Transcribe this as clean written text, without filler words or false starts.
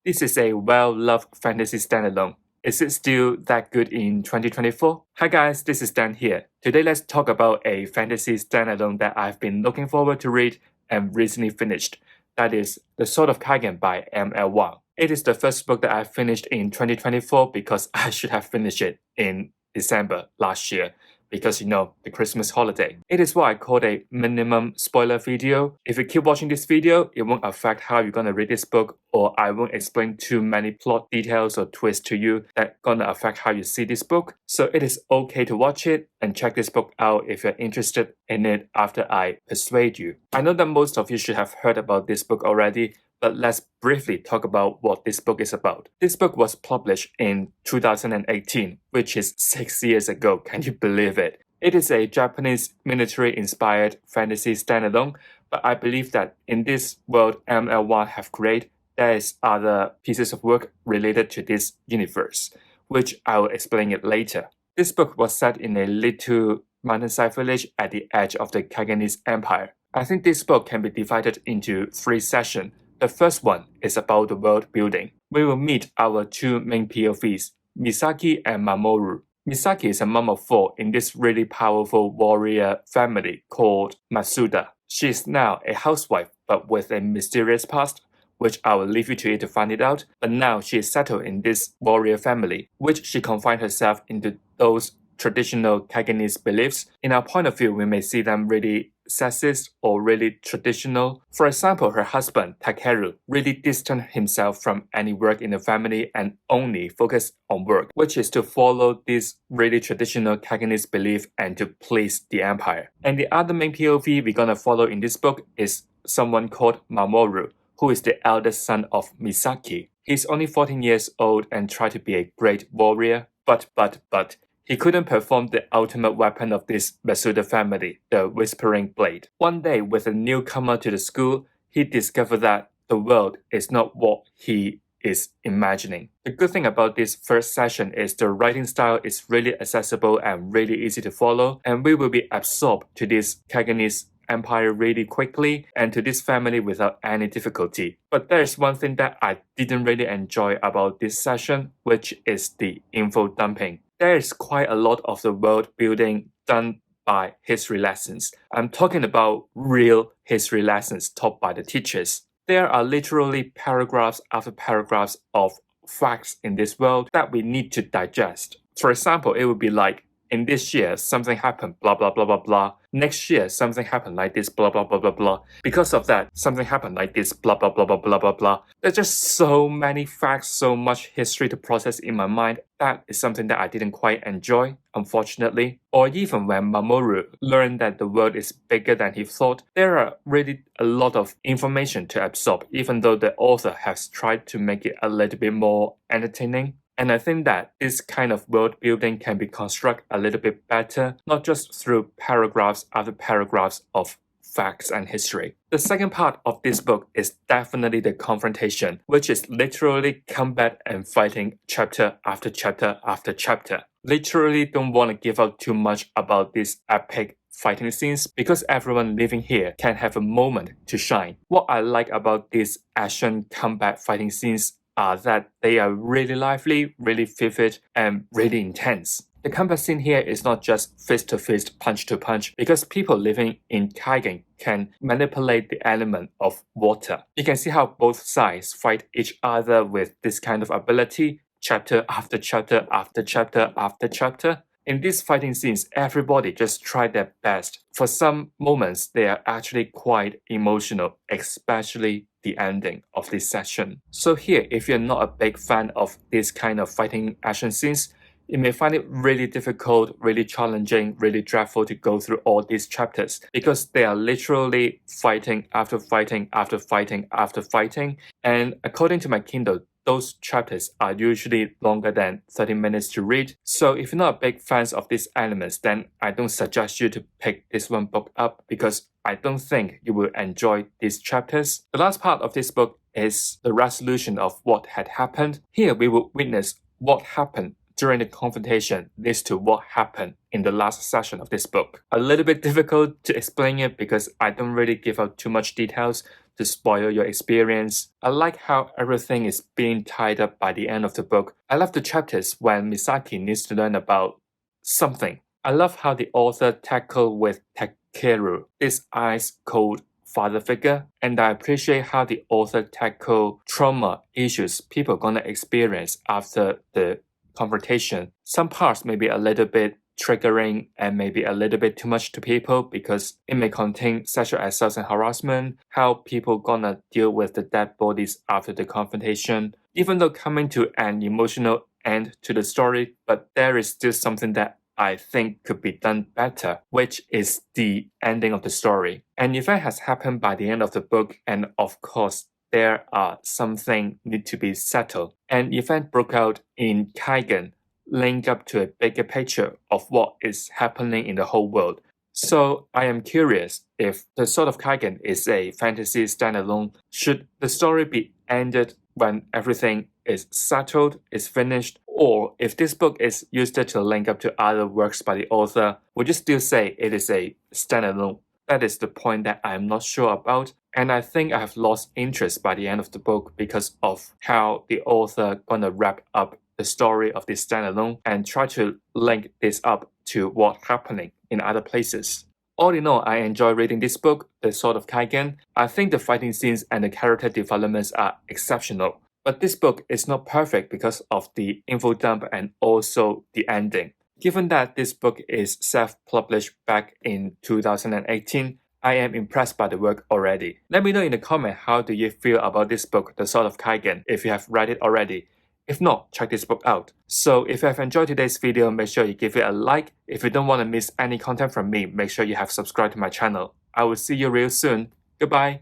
This is a well-loved fantasy standalone. Is it still that good in 2024? Hi guys, this is Dan here. Today let's talk about a fantasy standalone that I've been looking forward to read and recently finished. That is The Sword of Kaigen by ML Wang. It is the first book that I finished in 2024 because I should have finished it in December last year. Because the Christmas holiday. It is what I call a minimum spoiler video. If you keep watching this video, it won't affect how you're gonna read this book, or I won't explain too many plot details or twists to you that gonna affect how you see this book. So it is okay to watch it and check this book out if you're interested in it after I persuade you. I know that most of you should have heard about this book already, but let's briefly talk about what this book is about. This book was published in 2018, which is 6 years ago. Can you believe it? It is a Japanese military-inspired fantasy standalone, but I believe that in this world ML Wang have created, there is other pieces of work related to this universe, which I will explain it later. This book was set in a little mountainside village at the edge of the Kaigenese Empire. I think this book can be divided into 3 sessions. The first one is about the world building. We will meet our 2 main POVs, Misaki and Mamoru. Misaki is a mom of 4 in this really powerful warrior family called Matsuda. She is now a housewife but with a mysterious past, which I will leave you to it to find it out. But now she is settled in this warrior family, which she confined herself into those traditional Kaigenese beliefs. In our point of view, we may see them really sexist or really traditional. For example, her husband, Takeru, really distanced himself from any work in the family and only focused on work, which is to follow this really traditional Kaigenese belief and to please the empire. And the other main POV we're gonna follow in this book is someone called Mamoru, who is the eldest son of Misaki. He's only 14 years old and tried to be a great warrior, but he couldn't perform the ultimate weapon of this Matsuda family, the Whispering Blade. One day, with a newcomer to the school, he discovered that the world is not what he is imagining. The good thing about this first session is the writing style is really accessible and really easy to follow, and we will be absorbed to this Kaigenese empire really quickly and to this family without any difficulty. But there's one thing that I didn't really enjoy about this session, which is the info dumping. There is quite a lot of the world building done by history lessons. I'm talking about real history lessons taught by the teachers. There are literally paragraphs after paragraphs of facts in this world that we need to digest. For example, it would be like, in this year, something happened, blah, blah, blah, blah, blah. Next year, something happened like this, blah, blah, blah, blah, blah. Because of that, something happened like this, blah, blah, blah, blah, blah, blah, blah. There's just so many facts, so much history to process in my mind. That is something that I didn't quite enjoy, unfortunately. Or even when Mamoru learned that the world is bigger than he thought, there are really a lot of information to absorb, even though the author has tried to make it a little bit more entertaining. And I think that this kind of world building can be constructed a little bit better, not just through paragraphs after paragraphs of facts and history. The second part of this book is definitely the confrontation, which is literally combat and fighting chapter after chapter after chapter. Literally don't want to give out too much about these epic fighting scenes because everyone living here can have a moment to shine. What I like about these action combat fighting scenes are that they are really lively, really vivid, and really intense. The combat scene here is not just fist to fist, punch to punch, because people living in Kaigen can manipulate the element of water. You can see how both sides fight each other with this kind of ability, chapter after chapter after chapter after chapter. In these fighting scenes, everybody just tried their best. For some moments, they are actually quite emotional, especially the ending of this session. So here, if you're not a big fan of this kind of fighting action scenes, you may find it really difficult, really challenging, really dreadful to go through all these chapters because they are literally fighting after fighting after fighting after fighting. And according to my Kindle, those chapters are usually longer than 30 minutes to read. So if you're not a big fan of these elements, then I don't suggest you to pick this one book up because I don't think you will enjoy these chapters. The last part of this book is the resolution of what had happened. Here we will witness what happened during the confrontation leads to what happened in the last session of this book. A little bit difficult to explain it because I don't really give out too much details, to spoil your experience. I like how everything is being tied up by the end of the book. I love the chapters when Misaki needs to learn about something. I love how the author tackled with Takeru, this ice-cold father figure, and I appreciate how the author tackled trauma issues people gonna experience after the confrontation. Some parts may be a little bit triggering and maybe a little bit too much to people because it may contain sexual assault and harassment, how people gonna deal with the dead bodies after the confrontation. Even though coming to an emotional end to the story, but there is still something that I think could be done better, which is the ending of the story. An event has happened by the end of the book, and of course, there are something need to be settled. An event broke out in Kaigen, linked up to a bigger picture of what is happening in the whole world. So I am curious if the Sword of Kaigen is a fantasy standalone. Should the story be ended when everything is settled, is finished, or if this book is used to link up to other works by the author, would you still say it is a standalone? That is the point that I am not sure about, and I think I have lost interest by the end of the book because of how the author gonna wrap up the story of this standalone and try to link this up to what's happening in other places. All in all, I enjoy reading this book, The Sword of Kaigen. I think the fighting scenes and the character developments are exceptional. But this book is not perfect because of the info dump and also the ending. Given that this book is self-published back in 2018, I am impressed by the work already. Let me know in the comment how do you feel about this book, The Sword of Kaigen, if you have read it already. If not, check this book out. So if you have enjoyed today's video, make sure you give it a like. If you don't want to miss any content from me, make sure you have subscribed to my channel. I will see you real soon. Goodbye.